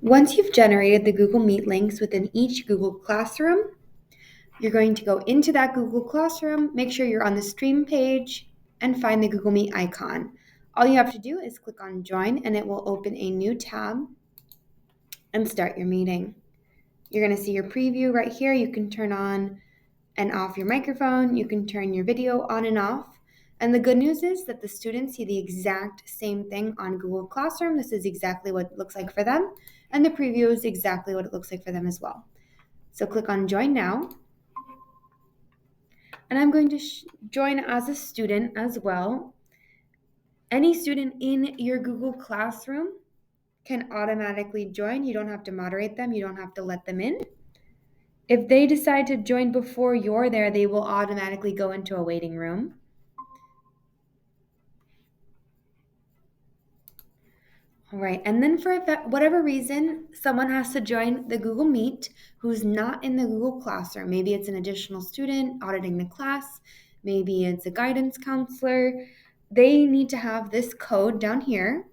Once you've generated the Google Meet links within each Google Classroom, you're going to go into that Google Classroom, make sure you're on the stream page, and find the Google Meet icon. All you have to do is click on Join, and it will open a new tab and start your meeting. You're going to see your preview right here. You can turn on and off your microphone. You can turn your video on and off. And the good news is that the students see the exact same thing on Google Classroom. This is exactly what it looks like for them. And the preview is exactly what it looks like for them as well. So click on Join Now. And I'm going to join as a student as well. Any student in your Google Classroom can automatically join. You don't have to moderate them. You don't have to let them in. If they decide to join before you're there, they will automatically go into a waiting room. All right, and then for whatever reason, someone has to join the Google Meet who's not in the Google Classroom. Maybe it's an additional student auditing the class. Maybe it's a guidance counselor. They need to have this code down here,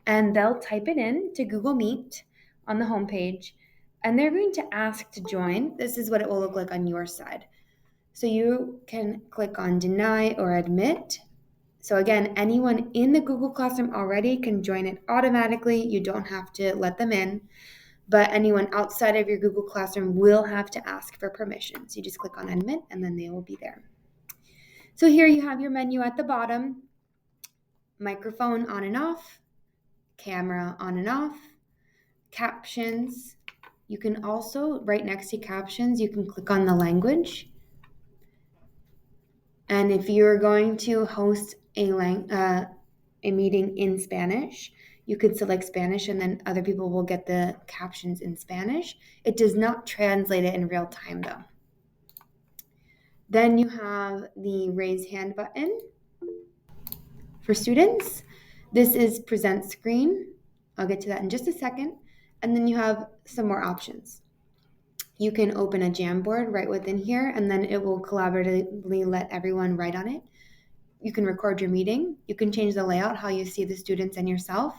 and they'll type it in to Google Meet on the homepage, and they're going to ask to join. This is what it will look like on your side. So you can click on Deny or Admit. So again, anyone in the Google Classroom already can join it automatically. You don't have to let them in, but anyone outside of your Google Classroom will have to ask for permission. So you just click on Admit and then they will be there. So here you have your menu at the bottom, microphone on and off, camera on and off, captions. You can also, right next to captions, you can click on the language. And if you're going to host a meeting in Spanish, you could select Spanish and then other people will get the captions in Spanish. It does not translate it in real time though. Then you have the raise hand button for students. This is present screen. I'll get to that in just a second. And then you have some more options. You can open a Jamboard right within here, and then it will collaboratively let everyone write on it. You can record your meeting. You can change the layout, how you see the students and yourself.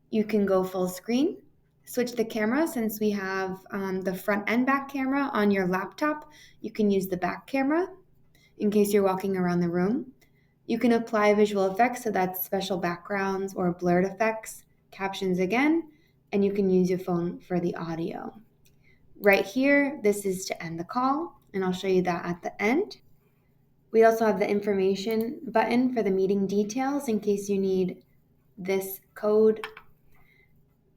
You can go full screen, switch the camera. Since we have the front and back camera on your laptop, you can use the back camera in case you're walking around the room. You can apply visual effects, so that's special backgrounds or blurred effects, captions again, and you can use your phone for the audio. Right here, this is to end the call, and I'll show you that at the end. We also have the information button for the meeting details in case you need this code.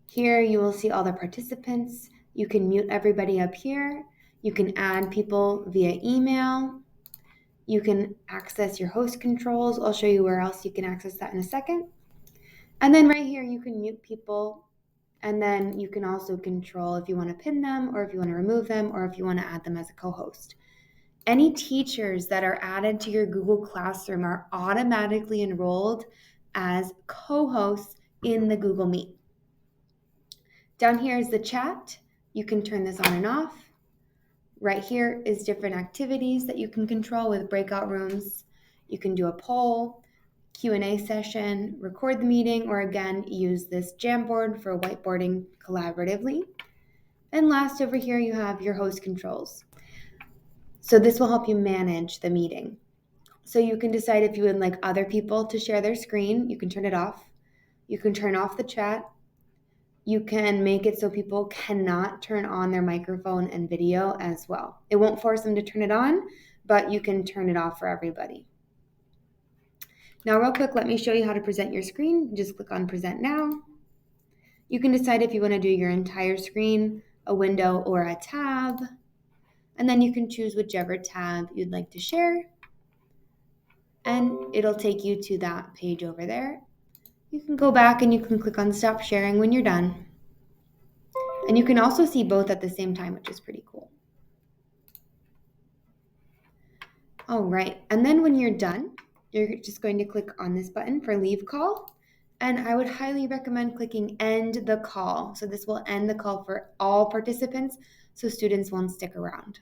Here you will see all the participants. You can mute everybody up here. You can add people via email. You can access your host controls. I'll show you where else you can access that in a second. And then right here, you can mute people. And then you can also control if you want to pin them or if you want to remove them or if you want to add them as a co-host. Any teachers that are added to your Google Classroom are automatically enrolled as co-hosts in the Google Meet. Down here is the chat. You can turn this on and off. Right here is different activities that you can control with breakout rooms. You can do a poll, Q&A session, record the meeting, or again, use this Jamboard for whiteboarding collaboratively. And last over here, you have your host controls. So this will help you manage the meeting. So you can decide if you would like other people to share their screen. You can turn it off. You can turn off the chat. You can make it so people cannot turn on their microphone and video as well. It won't force them to turn it on, but you can turn it off for everybody. Now, real quick, let me show you how to present your screen. Just click on Present Now. You can decide if you want to do your entire screen, a window, or a tab. And then you can choose whichever tab you'd like to share. And it'll take you to that page over there. You can go back and you can click on Stop Sharing when you're done. And you can also see both at the same time, which is pretty cool. All right, and then when you're done, you're just going to click on this button for Leave Call. And I would highly recommend clicking End the Call. So this will end the call for all participants, so students won't stick around.